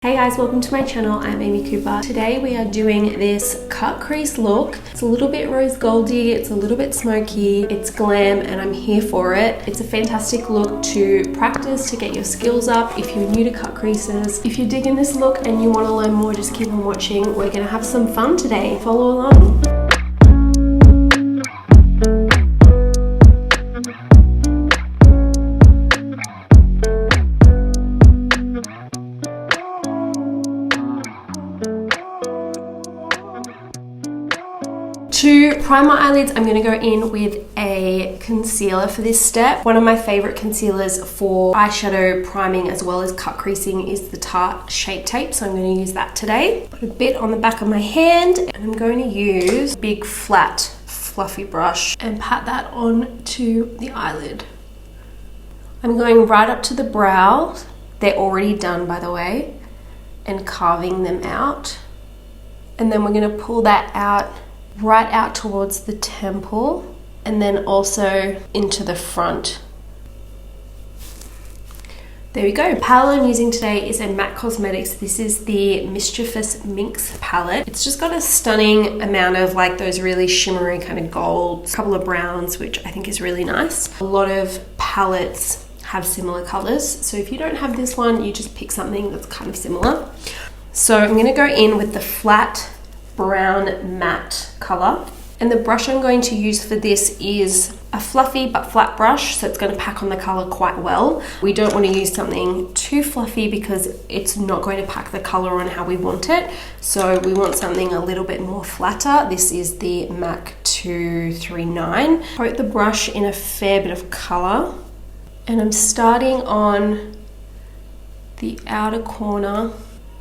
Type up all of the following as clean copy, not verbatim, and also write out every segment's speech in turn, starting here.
Hey guys, welcome to my channel. I'm Amy Cooper. Today we are doing this cut crease look. It's a little bit rose goldy, it's a little bit smoky, it's glam, and I'm here for it. It's a fantastic look to practice, to get your skills up if you're new to cut creases. If you're digging this look and you want to learn more, just keep on watching. We're gonna have some fun today. Follow along. To prime my eyelids, I'm going to go in with a concealer for this step. One of my favorite concealers for eyeshadow priming as well as cut creasing is the Tarte Shape Tape, so I'm going to use that today. Put a bit on the back of my hand, and I'm going to use a big flat fluffy brush and pat that on to the eyelid. I'm going right up to the brow. They're already done, by the way, and carving them out. And then we're going to pull that out right out towards the temple and then also into the front. There we go. The palette I'm using today is a MAC Cosmetics. This is the Mischief Minx palette. It's just got a stunning amount of like those really shimmery kind of golds, a couple of browns, which I think is really nice. A lot of palettes have similar colors, so if you don't have this one, you just pick something that's kind of similar. So I'm going to go in with the flat brown matte color, and the brush I'm going to use for this is a fluffy but flat brush, so it's going to pack on the color quite well. We don't want to use something too fluffy because it's not going to pack the color on how we want it, so we want something a little bit more flatter. This is the MAC 239. Coat the brush in a fair bit of color, and I'm starting on the outer corner,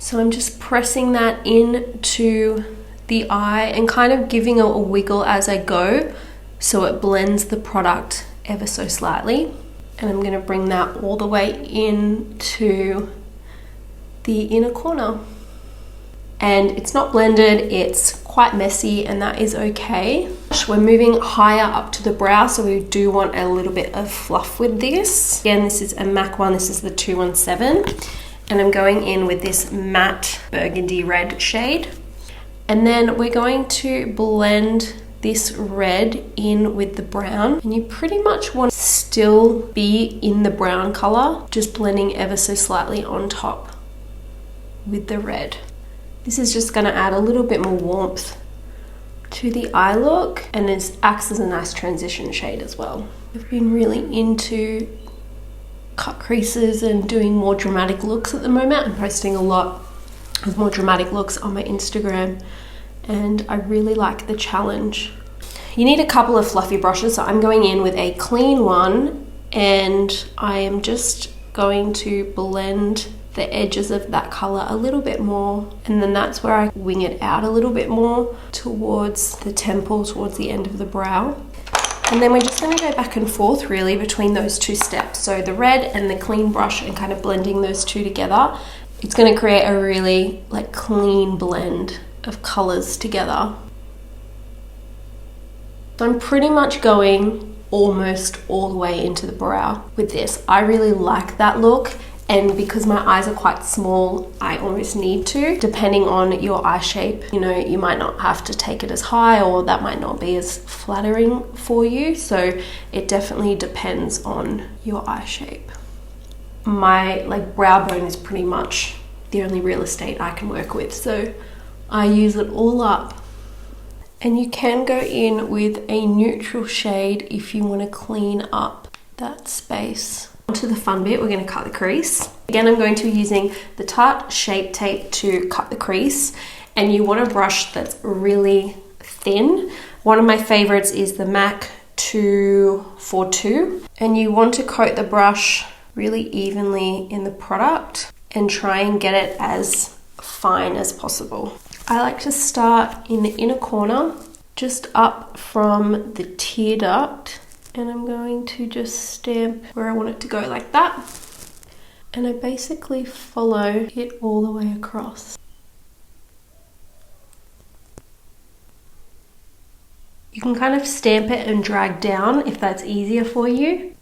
so I'm just pressing that into the eye and kind of giving a wiggle as I go so it blends the product ever so slightly. And I'm going to bring that all the way into the inner corner. And it's not blended, it's quite messy, and that is okay. We're moving higher up to the brow, so we do want a little bit of fluff with this. Again, this is a MAC one, this is the 217. And I'm going in with this matte burgundy red shade. And then we're going to blend this red in with the brown. And you pretty much want to still be in the brown color, just blending ever so slightly on top with the red. This is just gonna add a little bit more warmth to the eye look, and it acts as a nice transition shade as well. I've been really into cut creases and doing more dramatic looks at the moment. I'm posting a lot of more dramatic looks on my Instagram, and I really like the challenge. You need a couple of fluffy brushes, so I'm going in with a clean one, and I am just going to blend the edges of that color a little bit more, and then that's where I wing it out a little bit more towards the temple, towards the end of the brow. And then we're just going to go back and forth really between those two steps. So the red and the clean brush, and kind of blending those two together. It's going to create a really like clean blend of colors together. So I'm pretty much going almost all the way into the brow with this. I really like that look, and because my eyes are quite small, I almost need to. Depending on your eye shape, you know, you might not have to take it as high, or that might not be as flattering for you. So it definitely depends on your eye shape. My like brow bone is pretty much the only real estate I can work with, so I use it all up. And you can go in with a neutral shade if you want to clean up that space. Onto the fun bit, we're going to cut the crease. Again, I'm going to be using the Tarte Shape Tape to cut the crease, and you want a brush that's really thin. One of my favorites is the MAC 242, and you want to coat the brush really evenly in the product and try and get it as fine as possible. I like to start in the inner corner, just up from the tear duct, and I'm going to just stamp where I want it to go like that. And I basically follow it all the way across. You can kind of stamp it and drag down if that's easier for you.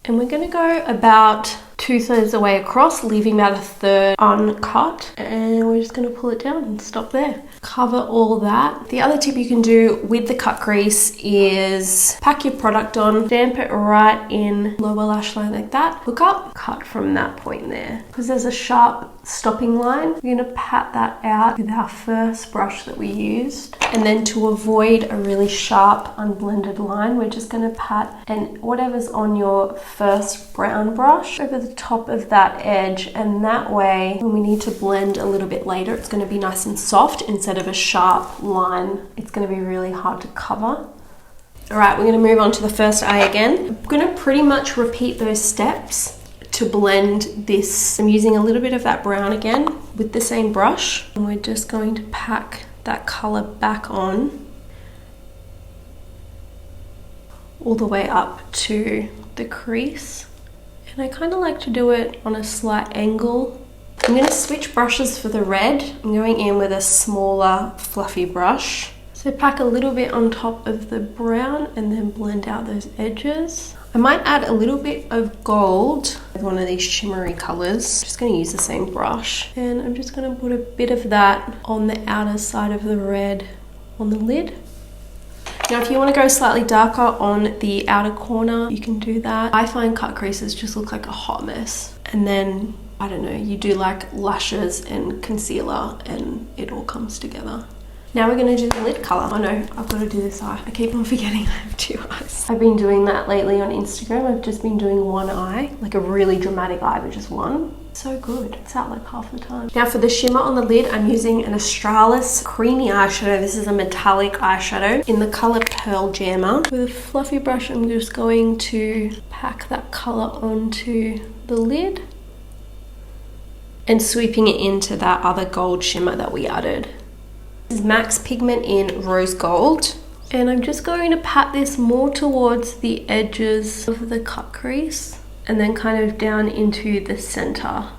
And we're going to go about 2/3 the way across, leaving about 1/3 uncut. And we're just gonna pull it down and stop there. Cover all that. The other tip you can do with the cut crease is pack your product on, damp it right in lower lash line like that, hook up, cut from that point there. Because there's a sharp stopping line, we're gonna pat that out with our first brush that we used. And then to avoid a really sharp unblended line, we're just gonna pat and whatever's on your first brown brush over the top of that edge, and that way when we need to blend a little bit later, it's gonna be nice and soft instead of a sharp line. It's gonna be really hard to cover. All right, we're gonna move on to the first eye again. I'm gonna pretty much repeat those steps to blend this. I'm using a little bit of that brown again with the same brush, and we're just going to pack that color back on all the way up to the crease. And I kind of like to do it on a slight angle. I'm going to switch brushes for the red. I'm going in with a smaller fluffy brush. So pack a little bit on top of the brown and then blend out those edges. I might add a little bit of gold with one of these shimmery colors. I'm just going to use the same brush, and I'm just going to put a bit of that on the outer side of the red on the lid. Now if you want to go slightly darker on the outer corner, you can do that. I find cut creases just look like a hot mess, and then I don't know, you do like lashes and concealer and it all comes together. Now we're going to do the lid colour. Oh no, I've got to do this eye. I keep on forgetting I have 2 eyes. I've been doing that lately on Instagram. I've just been doing one eye, like a really dramatic eye, but just one. So good. It's out like half the time. Now for the shimmer on the lid, I'm using an Australis creamy eyeshadow. This is a metallic eyeshadow in the colour Pearl Jammer. With a fluffy brush, I'm just going to pack that colour onto the lid and sweeping it into that other gold shimmer that we added. This is MAC's Pigment in Rose Gold. And I'm just going to pat this more towards the edges of the cut crease and then kind of down into the center.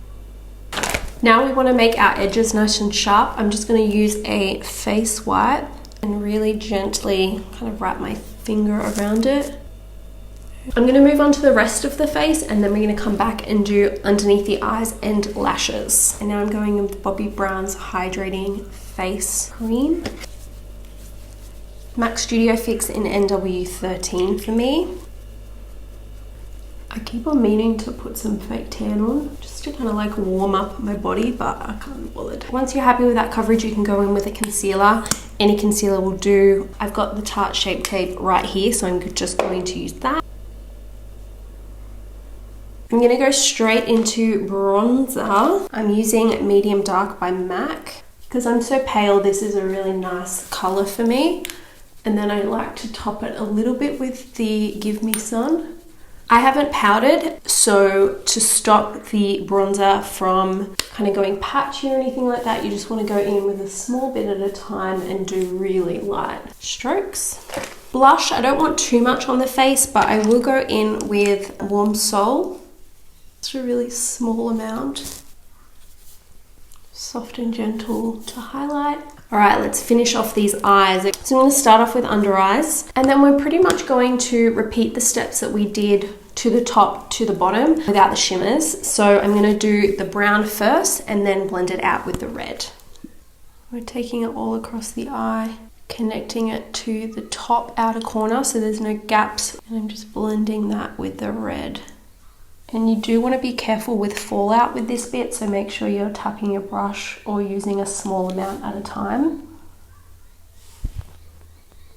Now we want to make our edges nice and sharp. I'm just going to use a face wipe and really gently kind of wrap my finger around it. I'm going to move on to the rest of the face, and then we're going to come back and do underneath the eyes and lashes. And now I'm going in with Bobbi Brown's Hydrating Face Cream. MAC Studio Fix in NW13 for me. I keep on meaning to put some fake tan on just to kind of like warm up my body, but I can't be bothered. Once you're happy with that coverage, you can go in with a concealer. Any concealer will do. I've got the Tarte Shape Tape right here, so I'm just going to use that. I'm going to go straight into bronzer. I'm using Medium Dark by MAC. Because I'm so pale, this is a really nice color for me. And then I like to top it a little bit with the Give Me Sun. I haven't powdered, so to stop the bronzer from kind of going patchy or anything like that, you just want to go in with a small bit at a time and do really light strokes. Blush, I don't want too much on the face, but I will go in with Warm Soul. It's a really small amount. Soft and gentle to highlight. All right, let's finish off these eyes. So I'm going to start off with under eyes, and then we're pretty much going to repeat the steps that we did to the top to the bottom without the shimmers. So I'm going to do the brown first and then blend it out with the red. We're taking it all across the eye, connecting it to the top outer corner so there's no gaps, and I'm just blending that with the red. And you do want to be careful with fallout with this bit, so make sure you're tapping your brush or using a small amount at a time.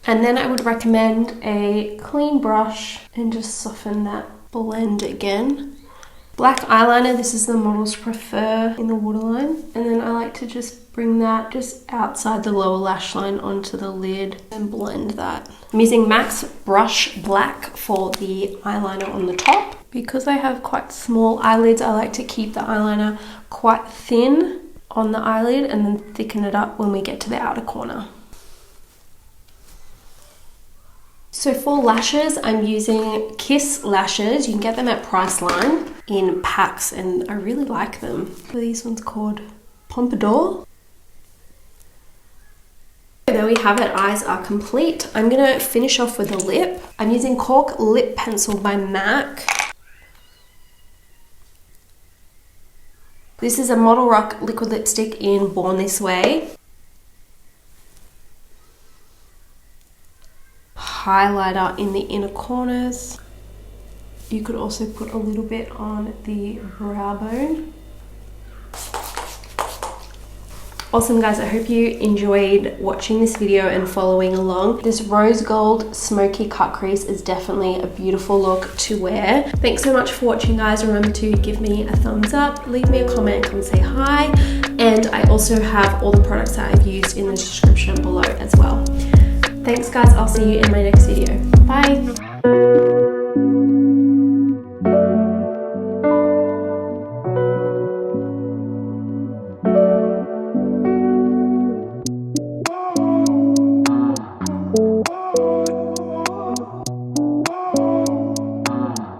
And then I would recommend a clean brush and just soften that blend again. Black eyeliner, this is the ModelsPrefer in the waterline. And then I like to just bring that just outside the lower lash line onto the lid and blend that. I'm using MAC's Brush Black for the eyeliner on the top. Because I have quite small eyelids, I like to keep the eyeliner quite thin on the eyelid and then thicken it up when we get to the outer corner. So for lashes, I'm using Kiss lashes. You can get them at Priceline in packs, and I really like them. So these ones called Pompadour. There we have it, eyes are complete. I'm gonna finish off with a lip. I'm using Cork Lip Pencil by MAC. This is a Model Rock liquid lipstick in Born This Way. Highlighter in the inner corners. You could also put a little bit on the brow bone. Awesome guys, I hope you enjoyed watching this video and following along. This rose gold smoky cut crease is definitely a beautiful look to wear. Thanks so much for watching guys. Remember to give me a thumbs up, leave me a comment, come say hi. And I also have all the products that I've used in the description below as well. Thanks guys, I'll see you in my next video. Bye!